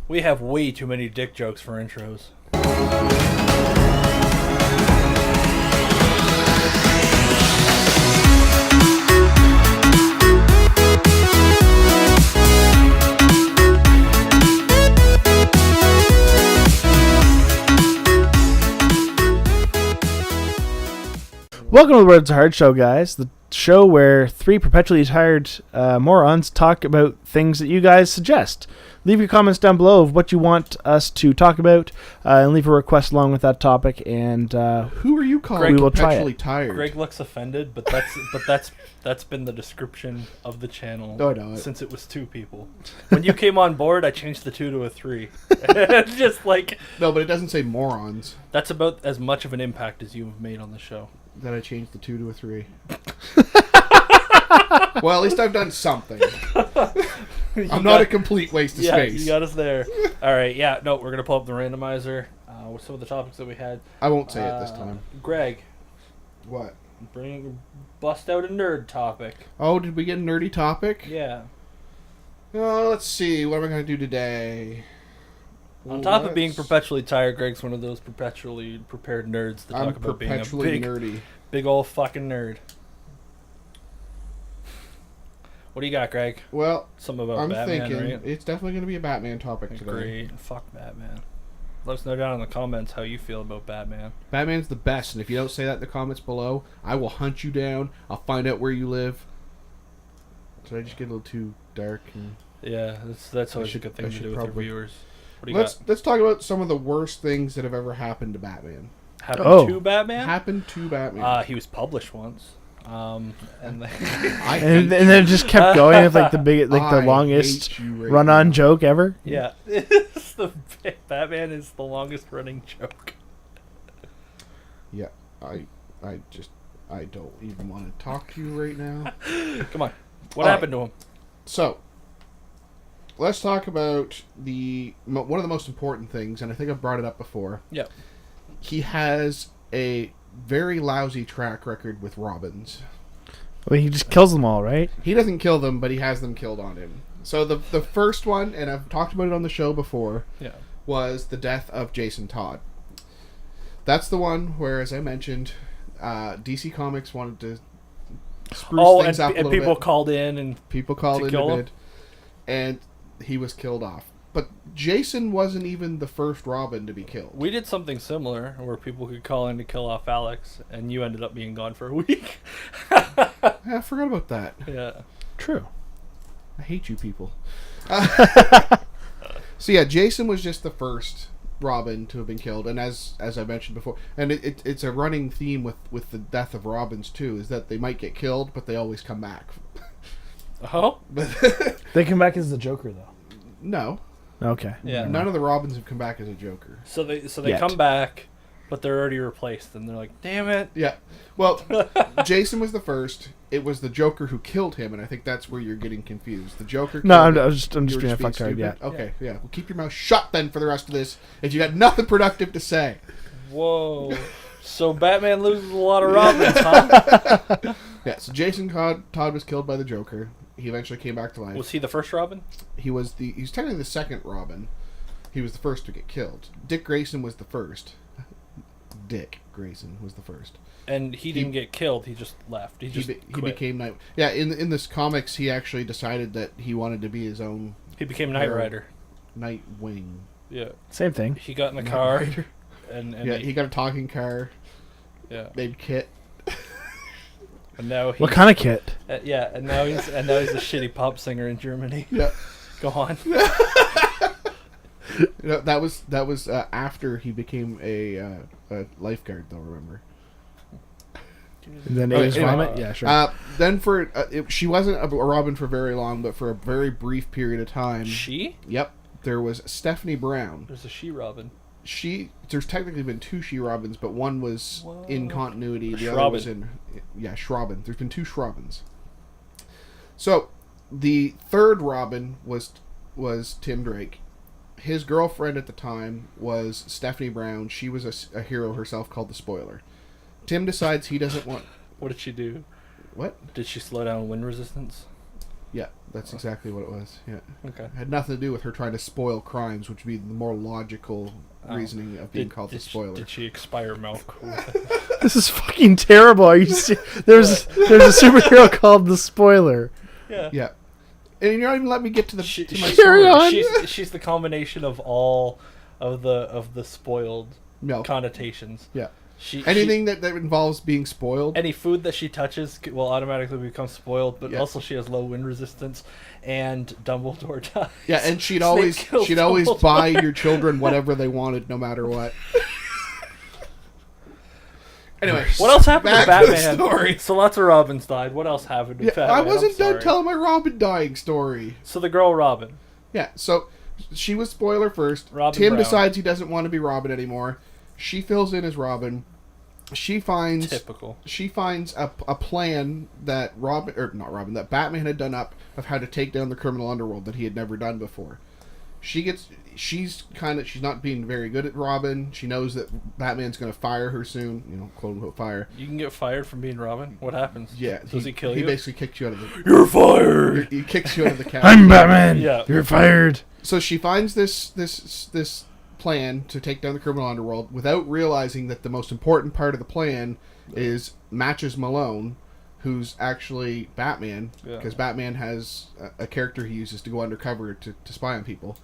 We have way too many dick jokes for intros. Welcome to the Words Hard Show, guys. The show where three perpetually tired morons talk about things that you guys suggest. Leave your comments down below of what you want us to talk about, and leave a request along with that topic. And who are you calling we will try perpetually it. tired? Greg looks offended, but that's been the description of the channel since it was two people. When you came on board, I changed the 2 to a 3. Just like No, but it doesn't say morons. that's about as much of an impact as you've made on the show. Then I changed the 2 to a 3. Well, at least I've done something. I'm not a complete waste of space. You got us there. All right, yeah, no, we're gonna pull up the randomizer with some of the topics that we had. I won't say it this time. Greg, What? bust out a nerd topic. Oh, did we get a nerdy topic? Yeah. Oh, let's see. What am I going to do today? On top of being perpetually tired, Greg's one of those perpetually prepared nerds that I'm talk about being a perpetually nerdy. big old fucking nerd. What do you got, Greg? Well, Something about I'm Batman, thinking right? it's definitely going to be a Batman topic today. Great. Fuck Batman. Let us know down in the comments how you feel about Batman. Batman's the best, and if you don't say that in the comments below, I will hunt you down. I'll find out where you live. Did I just get a little too dark? Yeah, that's always a good thing to do with our viewers. What do you got? Let's talk about some of the worst things that have ever happened to Batman. Happened to Batman? Happened to Batman. He was published once. And and then it just kept going with like the longest run-on joke ever. Yeah, Batman is the longest running joke. Yeah, I don't even want to talk to you right now. Come on, what happened to him? So, let's talk about one of the most important things, and I think I've brought it up before. Yeah, he has a very lousy track record with Robins. Well, he just kills them all, right? He doesn't kill them, but he has them killed on him. So the first one, and I've talked about it on the show before, was the death of Jason Todd. That's the one where, as I mentioned, DC Comics wanted to spruce things up a little bit. And people called in and people called in to bid, and he was killed off. But Jason wasn't even the first Robin to be killed. We did something similar where people could call in to kill off Alex, and you ended up being gone for a week. I forgot about that. Yeah. True. I hate you people. So yeah, Jason was just the first Robin to have been killed, and as I mentioned before, and it's a running theme with the death of Robins too, is that they might get killed, but they always come back. Oh? They come back as the Joker, though. No. Okay. Yeah. None of the Robins have come back as a Joker. So they come back, but they're already replaced, and they're like, damn it. Yeah. Well, Jason was the first. It was the Joker who killed him, and I think that's where you're getting confused. The Joker. No, I'm just being a fucktard. Yeah. Okay. Yeah. Well, keep your mouth shut then for the rest of this. If you got nothing productive to say. Whoa. So Batman loses a lot of Robins, huh? Yeah. So Jason Todd was killed by the Joker. He eventually came back to life. Was he the first Robin? He's technically the second Robin. He was the first to get killed. Dick Grayson was the first. Dick Grayson was the first. And he didn't get killed. He just left. He became Night. Yeah, in this comics, he actually decided that he wanted to be his own. He became Knight Rider. Nightwing. Yeah. Same thing. He got in the car. And he got a talking car. Yeah. Named Kit. And now what kind of Kit? And now he's a shitty pop singer in Germany. Yeah. Go on. That was after he became a lifeguard, though. Remember? And then A's vomit. Yeah, sure. Then she wasn't a Robin for very long, but for a very brief period of time. She? Yep. There was Stephanie Brown. There's a she Robin. There's technically been 2 she Robins, but one was in continuity. The other was in Schraubin. There's been 2 Schraubins. So the third Robin was Tim Drake. His girlfriend at the time was Stephanie Brown. She was a hero herself called the Spoiler. Tim decides he doesn't want... What did she do? What? Did she slow down wind resistance? Yeah, that's exactly what it was. Yeah. Okay. It had nothing to do with her trying to spoil crimes, which would be the more logical reasoning of being called the spoiler. Did she expire milk? This is fucking terrible. Are you there's a superhero called the Spoiler. Yeah. Yeah. And you're not even letting me get to my carry on. She's the combination of all of the spoiled milk connotations. Yeah. Anything that involves being spoiled. Any food that she touches will automatically become spoiled, but Yeah. also she has low wind resistance, and Dumbledore dies. Yeah, and she'd always buy your children whatever they wanted, no matter what. Anyway, what else happened to Batman? To the story. So lots of Robins died. What else happened to Batman? I wasn't done telling my Robin dying story. So the girl Robin. Yeah, so she was spoiler first. Robin Tim Brown decides he doesn't want to be Robin anymore. She fills in as Robin. She finds typical. She finds a plan that that Batman had done up of how to take down the criminal underworld that he had never done before. She's not being very good at Robin. She knows that Batman's going to fire her soon, quote unquote fire. You can get fired from being Robin? What happens? Yeah. Does he kill you? He basically kicks you out of the... You're fired! He kicks you out of the cabin. I'm Batman! Yeah. You're fired! So she finds this plan to take down the criminal underworld without realizing that the most important part of the plan is Matches Malone, who's actually Batman, because Batman has a character he uses to go undercover to spy on people.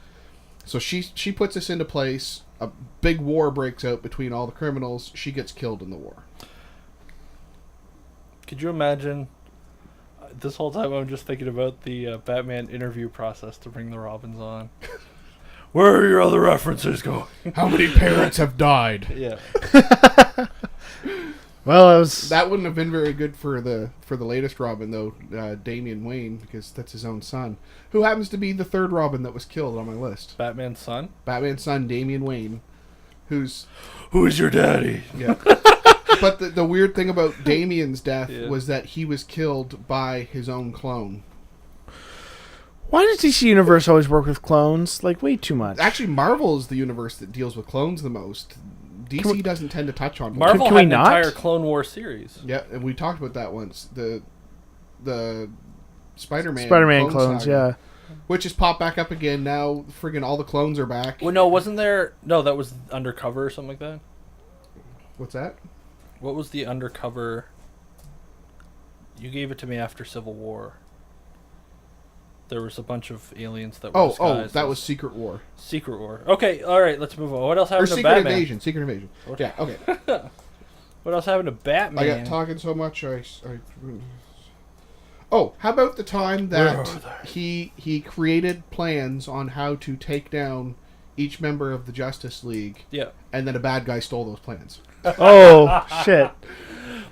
So she puts this into place. A big war breaks out between all the criminals. She gets killed in the war. Could you imagine? This whole time I'm just thinking about the Batman interview process to bring the Robins on. Where are your other references going? How many parents have died? Yeah. Well, that wouldn't have been very good for the latest Robin, though, Damian Wayne, because that's his own son, who happens to be the third Robin that was killed on my list. Batman's son? Batman's son, Damian Wayne, who is your daddy? Yeah. But the weird thing about Damian's death was that he was killed by his own clone. Why does DC Universe always work with clones? Like, way too much. Actually, Marvel is the universe that deals with clones the most. DC doesn't tend to touch on Marvel. Had an entire Clone War series. Yeah, and we talked about that once. The Spider-Man clones, yeah. Which has popped back up again now. Friggin' all the clones are back. Well, no, wasn't there... No, that was Undercover or something like that. What's that? What was the Undercover... You gave it to me after Civil War. There was a bunch of aliens that were disguised. That was Secret War. Secret War. Okay, all right, let's move on. What else happened to Batman? Secret Invasion. Yeah, okay. What else happened to Batman? I got talking so much, Oh, how about the time that he created plans on how to take down each member of the Justice League? Yeah. And then a bad guy stole those plans. Oh, shit.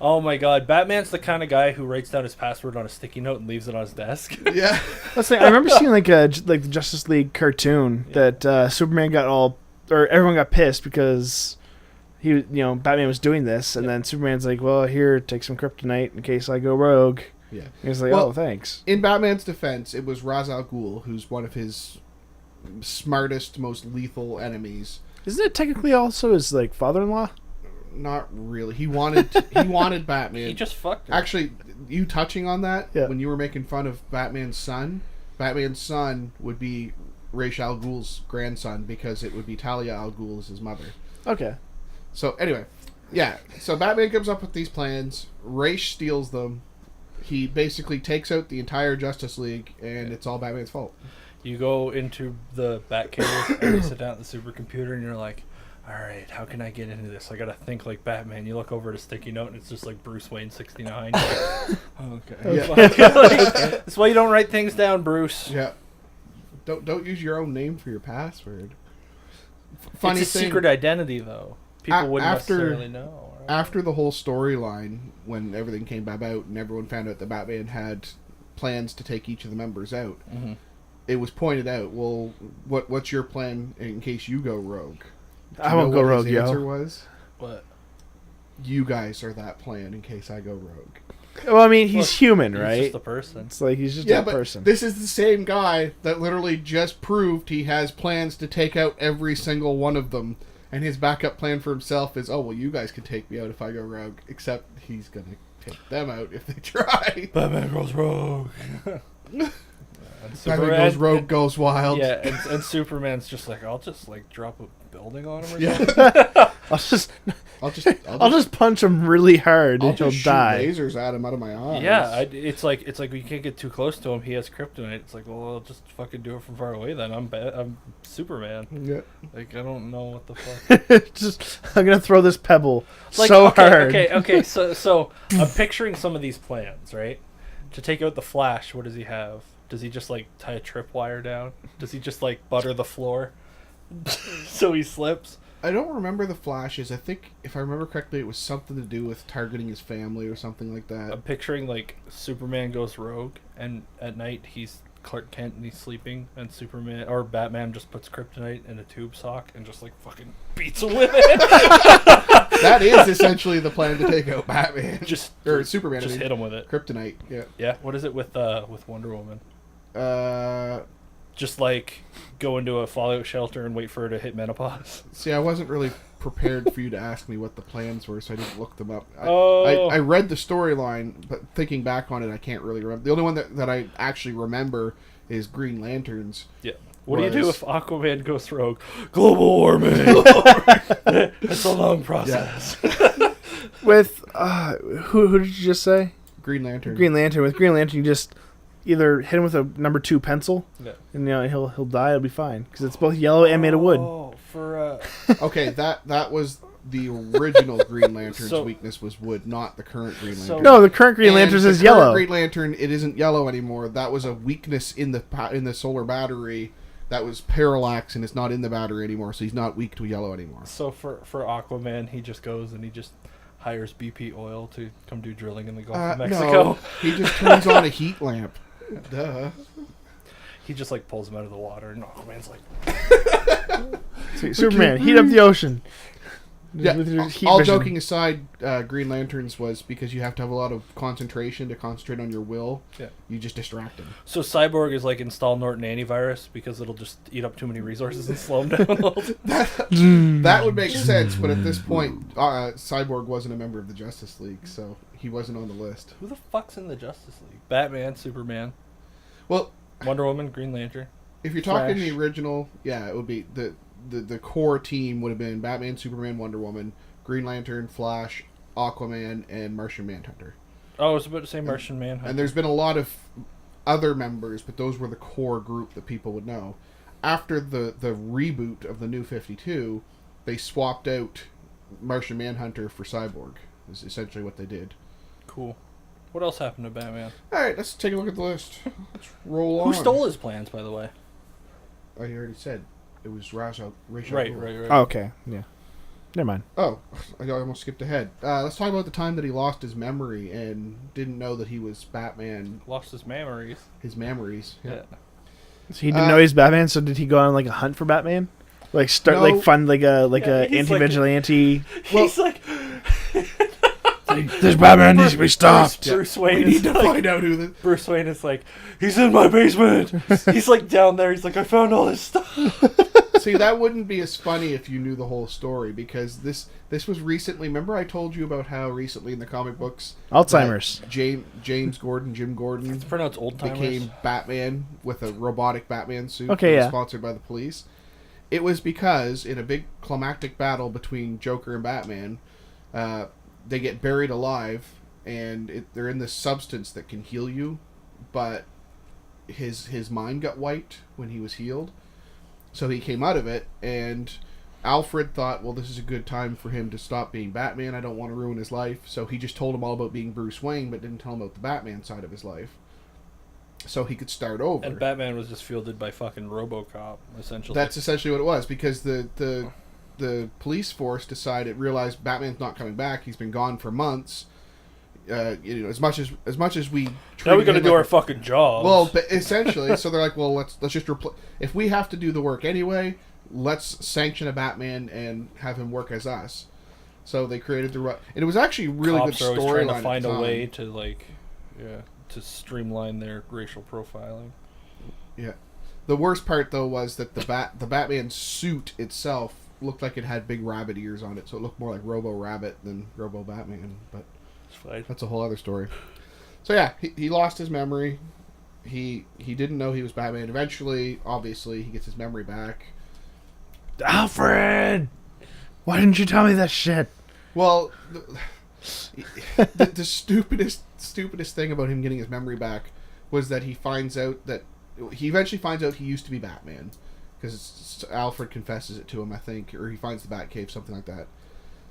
Oh my god, Batman's the kind of guy who writes down his password on a sticky note and leaves it on his desk. Yeah. I remember seeing like the Justice League cartoon that Superman everyone got pissed because Batman was doing this, and then Superman's like, well, here, take some kryptonite in case I go rogue. Yeah. He's like, oh, thanks. In Batman's defense, it was Ra's al Ghul, who's one of his smartest, most lethal enemies. Isn't it technically also his father-in-law? Not really. He wanted Batman. He just fucked her. Actually, you touching on that when you were making fun of Batman's son would be Ra's al Ghul's grandson because it would be Talia al Ghul as his mother. Okay. So anyway, yeah. So Batman comes up with these plans. Ra's steals them. He basically takes out the entire Justice League, and it's all Batman's fault. You go into the Batcave and you sit down at the supercomputer, and you're like, all right, how can I get into this? I gotta think like Batman. You look over at a sticky note, and it's just like Bruce Wayne 69. Okay. Yeah. That's why you don't write things down, Bruce. Yeah. Don't use your own name for your password. Funny it's a secret identity, though. People wouldn't necessarily know. Right? After the whole storyline, when everything came about and everyone found out that Batman had plans to take each of the members out, it was pointed out, well, what's your plan in case you go rogue? I won't go rogue, his answer was? What? You guys are that plan in case I go rogue. Well, I mean, he's human, right? He's just a person. It's like he's just a person. This is the same guy that literally just proved he has plans to take out every single one of them. And his backup plan for himself is, oh, well, you guys can take me out if I go rogue. Except he's going to take them out if they try. Batman goes rogue. And Batman goes rogue, goes wild. Yeah, and Superman's just like, I'll just like drop a building on him or Yeah. something. I'll just punch him really hard and he'll shoot die. lasers at him out of my eyes. Yeah, it's like you can't get too close to him. He has kryptonite. It's like, well, I'll just fucking do it from far away. Then I'm Superman. Yeah. Like, I don't know what the fuck. I'm gonna throw this pebble Like, so okay, hard. Okay. So I'm picturing some of these plans, right? To take out the Flash, what does he have? Does he just like tie a tripwire down? Does he just like butter the floor so he slips? I don't remember the Flashes. I think, if I remember correctly, it was something to do with targeting his family or something like that. I'm picturing like Superman goes rogue, and at night he's Clark Kent and he's sleeping, and Superman or Batman just puts kryptonite in a tube sock and just like fucking beats him with it. That is essentially the plan to take out Batman. Or Superman. Just hit him with it. Kryptonite. Yeah. Yeah. What is it with Wonder Woman? Uh, Just like go into a fallout shelter and wait for her to hit menopause. See, I wasn't really prepared for you to ask me what the plans were, so I didn't look them up. Oh. I read the storyline, but thinking back on it, I can't really remember. The only one that I actually remember is Green Lanterns. Yeah. What do you do if Aquaman goes rogue? Global warming. It's a long process. Yeah. With who did you just say? Green Lantern. Green Lantern. With Green Lantern, you just either hit him with a number 2 pencil, Yeah. and he'll die. It'll be fine because it's both yellow and made of wood. Oh, for Okay, that was the original Green Lantern's So- weakness was wood, not the current Green So- Lantern. No, the current Green And Lantern the is current yellow. Green Lantern, it isn't yellow anymore. That was a weakness in the solar battery. That was parallax, and it's not in the battery anymore, so he's not weak to yellow anymore. So for Aquaman, he just goes and he just hires BP Oil to come do drilling in the Gulf of Mexico. No, he just turns on a heat lamp. Duh. He just like pulls him out of the water, and Aquaman's like, Superman, heat up the ocean. Yeah, With your heat all vision. joking aside, Green Lanterns was because you have to have a lot of concentration to concentrate on your will. Yeah. You just distract him. so Cyborg is like install Norton antivirus because it'll just eat up too many resources and slow him down. That would make sense, but at this point, Cyborg wasn't a member of the Justice League, so he wasn't on the list. Who the fuck's in the Justice League? Batman, Superman, Well, Wonder Woman, Green Lantern. if you're talking Flash. the original, yeah, it would be the core team would have been Batman, Superman, Wonder Woman, Green Lantern, Flash, Aquaman, and Martian Manhunter. Oh, I was about to say Martian Manhunter. And there's been a lot of other members, but those were the core group that people would know. After the reboot of the New 52, they swapped out Martian Manhunter for Cyborg. Is essentially what they did. Cool. What else happened to Batman? All right, let's take a look at the list. Let's roll on. Who stole his plans, by the way? I already said it was Ra's al Ghul. Right. Oh, okay, yeah. Never mind. Oh, I almost skipped ahead. Let's talk about the time that he lost his memory and didn't know that he was Batman. Lost his memories. His memories. Yeah. So he didn't know he's Batman. So did he go on like a hunt for Batman? Like start No. like fund like a Yeah, he's anti-vigilante. He's like, This Batman needs to be stopped. Bruce Wayne We is need to like, find out who the. Bruce Wayne is like, he's in my basement. He's like down there. He's like, I found all this stuff. See, that wouldn't be as funny if you knew the whole story, because this was recently. Remember, I told you about how recently in the comic books, Alzheimer's. Jim Gordon It's pronounced old timers. became Batman with a robotic Batman suit. Okay, that was yeah. sponsored by the police. It was because in a big climactic battle between Joker and Batman, they get buried alive, and they're in this substance that can heal you, but his mind got wiped when he was healed, so he came out of it, and Alfred thought, well, this is a good time for him to stop being Batman. I don't want to ruin his life, so he just told him all about being Bruce Wayne, but didn't tell him about the Batman side of his life, so he could start over. And Batman was just fielded by fucking RoboCop, essentially. That's essentially what it was, because the police force realized Batman's not coming back. He's been gone for months. As much as we now we treated got to him do like our fucking jobs. well, but essentially, so they're like, well, let's just if we have to do the work anyway, let's sanction a Batman and have him work as us. So they created and it was actually a really Cops good are always trying storyline. to find at the a time. way to to streamline their racial profiling. Yeah. The worst part though was that the Batman suit itself looked like it had big rabbit ears on it, so it looked more like Robo Rabbit than Robo Batman. But It's fine. that's a whole other story. So yeah, he lost his memory. he didn't know he was Batman. Eventually, obviously, he gets his memory back. Alfred, why didn't you tell me that shit? Well, the stupidest thing about him getting his memory back was that he eventually finds out he used to be Batman, because Alfred confesses it to him, I think, or he finds the Batcave, something like that.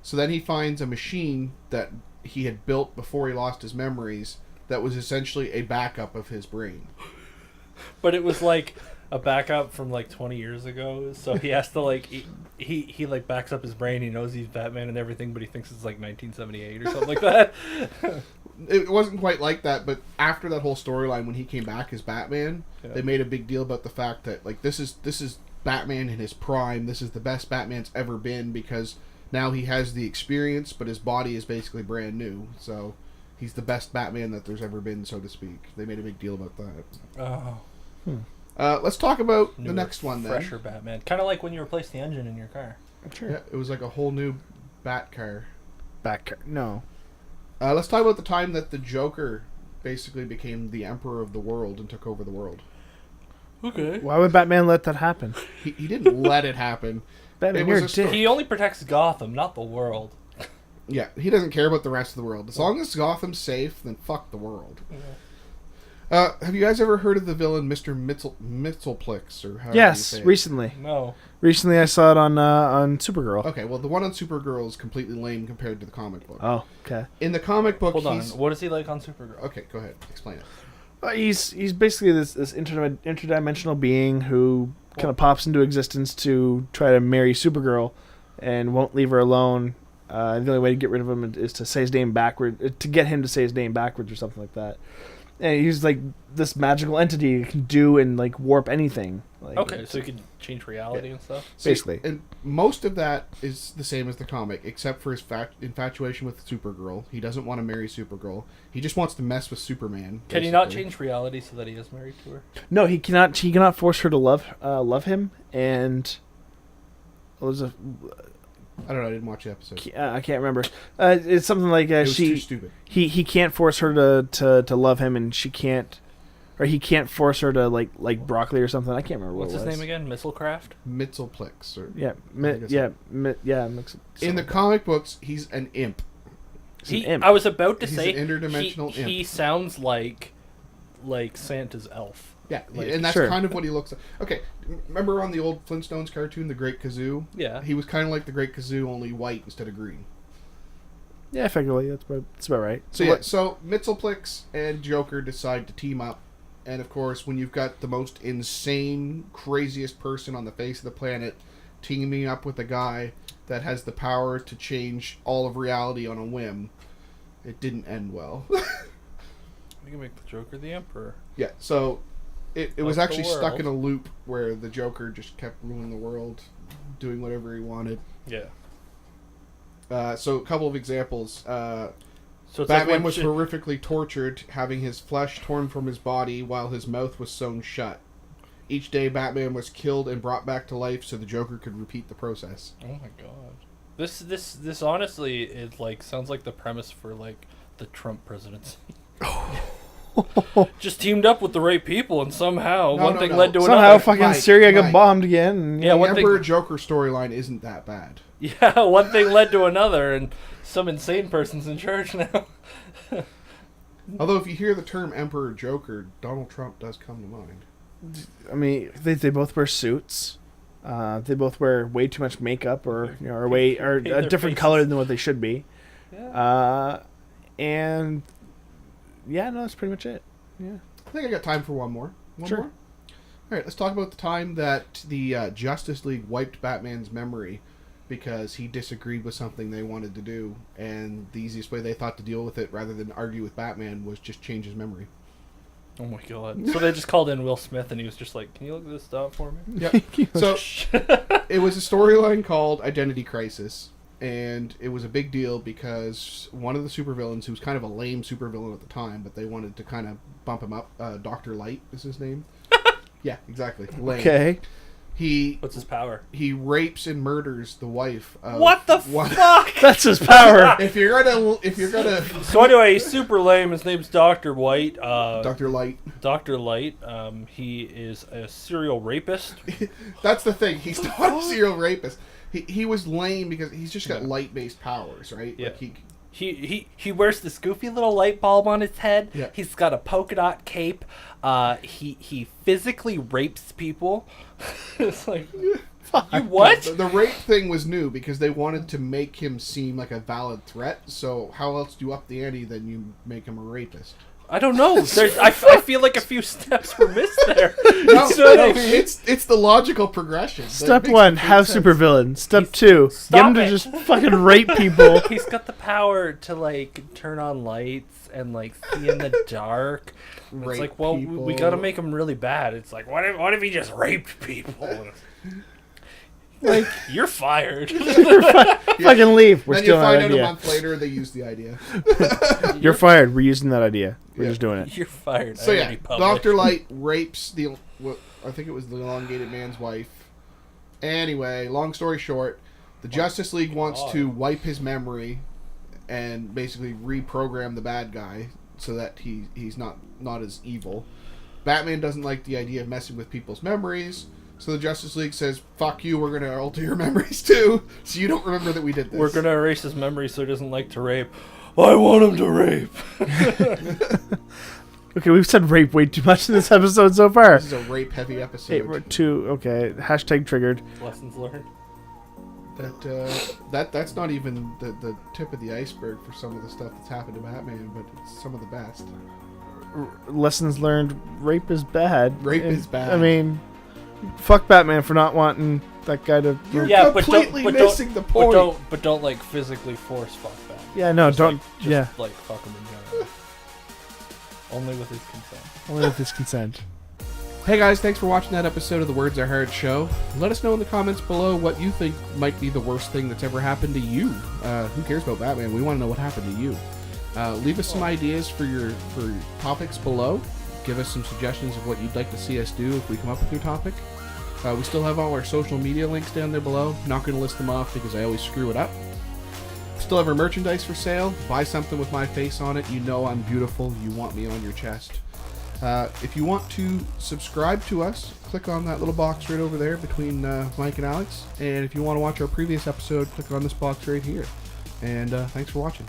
So then he finds a machine that he had built before he lost his memories that was essentially a backup of his brain. But it was like a backup from like 20 years ago, so he has to like he like backs up his brain. He knows he's Batman and everything, but he thinks it's like 1978 or something like that. It wasn't quite like that, but after that whole storyline, when he came back as Batman, Yeah. they made a big deal about the fact that like this is Batman in his prime. This is the best Batman's ever been, because now he has the experience, but his body is basically brand new. So he's the best Batman that there's ever been, so to speak. They made a big deal about that. Oh, Let's talk about the newer, next one then. fresher Batman, kind of like when you replace the engine in your car. Sure. Yeah, it was like a whole new Bat car. No. Let's talk about the time that the Joker basically became the emperor of the world and took over the world. Okay. Why would Batman let that happen? He didn't let it happen. Batman, It you're was a a dick. He only protects Gotham, not the world. Yeah, he doesn't care about the rest of the world. As long as Gotham's safe, then fuck the world. Have you guys ever heard of the villain Mr. Mxyzptlk, or how do you Yes, say it? recently. No. Recently, I saw it on Supergirl. Okay, well, the one on Supergirl is completely lame compared to the comic book. Oh, okay. In the comic book, Hold on. he's... What is he like on Supergirl? Okay, go ahead. Explain it. He's basically this interdimensional being who kind of pops into existence to try to marry Supergirl, and won't leave her alone. The only way to get rid of him is to say his name backward, to get him to say his name backwards or something like that. And he's like this magical entity who can do and like warp anything. Like, Okay, so he can change reality and stuff. basically. And most of that is the same as the comic, except for his infatuation with Supergirl. He doesn't want to marry Supergirl. He just wants to mess with Superman. Can he not basically. change reality so that he is married to her? No, he cannot. He cannot force her to love him. And what was a I don't know. I didn't watch the episode. I can't remember. It's something like It was too stupid. he can't force her to love him, and she can't, or he can't force her to like broccoli or something. I can't remember What's what his it was. name again? Mxyzptlk? Mxyzptlk. Or Yeah, think it's- mix it. in the comic books, he's an imp. He's an imp. I was about to He's say an interdimensional he imp. sounds like Santa's elf. Yeah, Like- and that's Sure. kind of what he looks like. Okay, remember on the old Flintstones cartoon, The Great Kazoo? Yeah. He was kind of like the Great Kazoo, only white instead of green. Yeah, effectively, that's about right. So yeah, so Mxyzptlk and Joker decide to team up, and of course, when you've got the most insane, craziest person on the face of the planet teaming up with a guy that has the power to change all of reality on a whim, it didn't end well. We can make the Joker the Emperor. Yeah, so it was Of the actually stuck world. in a loop where the Joker just kept ruling the world, doing whatever he wanted. Yeah. So a couple of examples. So it's Batman like was when horrifically tortured, having his flesh torn from his body while his mouth was sewn shut. Each day, Batman was killed and brought back to life so the Joker could repeat the process. Oh my god. This honestly it like sounds like the premise for like the Trump presidency. Just teamed up with the right people and somehow No, one no, thing no. led to Somehow another. fucking Mike, Syria got Mike. bombed again. And, Yeah, the one thing- Emperor Joker storyline isn't that bad. Yeah, one thing led to another and some insane person's in charge now. Although if you hear the term Emperor Joker, Donald Trump does come to mind. I mean, they both wear suits. They both wear way too much makeup, or or Paint a their different faces. color than what they should be. Yeah. And yeah, no, that's pretty much it. Yeah. I think I got time for one more. Sure. More? All right, let's talk about the time that the Justice League wiped Batman's memory because he disagreed with something they wanted to do, and the easiest way they thought to deal with it, rather than argue with Batman, was just change his memory. Oh my god. So they just called in Will Smith and he was just like, "Can you look this up for me?" Yeah. So it was a storyline called Identity Crisis, and it was a big deal because one of the supervillains, who was kind of a lame supervillain at the time, but they wanted to kind of bump him up, Dr. Light is his name. Yeah, exactly. Lame. Okay. What's his power? He rapes and murders the wife of What the fuck? That's his power. If you're gonna So anyway, he's super lame. His name's Dr. White. Dr. Light. Dr. Light. He is a serial rapist. That's the thing. He's not a serial rapist. He was lame because he's just got light-based powers, right? Yeah. Like He wears this goofy little light bulb on his head. Yeah. He's got a polka dot cape. He physically rapes people. It's like, you what? The rape thing was new because they wanted to make him seem like a valid threat. So how else do you up the ante than you make him a rapist? I don't know. I feel like a few steps were missed there. No, it's the logical progression. Step 1, have supervillain. Step 2, get him to just fucking rape people. He's got the power to like turn on lights and like see in the dark. Rape It's like, well, people. we got to make him really bad. It's like, what if he just raped people? Like, you're fired. Fucking leave. We're Then you stealing find that out a idea. month later they used the idea. You're fired. We're using that idea. We're just doing it. You're fired. So I yeah, already published. Dr. Light rapes I think it was the elongated man's wife. Anyway, long story short, the Justice League wants to wipe his memory and basically reprogram the bad guy so that he's not as evil. Batman doesn't like the idea of messing with people's memories, so the Justice League says, fuck you, we're going to alter your memories too, so you don't remember that we did this. We're going to erase his memory so he doesn't like to rape. I want him to rape. Okay, we've said rape way too much in this episode so far. This is a rape-heavy episode. Okay, hashtag triggered. Lessons learned. That's not even the tip of the iceberg for some of the stuff that's happened to Batman, but it's some of the best. Lessons learned, rape is bad. Rape is bad. I mean, fuck Batman for not wanting that guy to... You're Yeah, completely missing the point. But don't like physically force fuck that. Yeah, no, Just, don't... like, just, yeah, like fuck him in general. Only with his consent. only with his consent. Hey guys, thanks for watching that episode of the Words Are Hard show. Let us know in the comments below what you think might be the worst thing that's ever happened to you. Who cares about Batman? We want to know what happened to you. Leave us some ideas for topics below. Give us some suggestions of what you'd like to see us do if we come up with your topic. We still have all our social media links down there below. Not going to list them off because I always screw it up. Still have our merchandise for sale. Buy something with my face on it. You know I'm beautiful. You want me on your chest. If you want to subscribe to us, click on that little box right over there between Mike and Alex. And if you want to watch our previous episode, click on this box right here. And thanks for watching.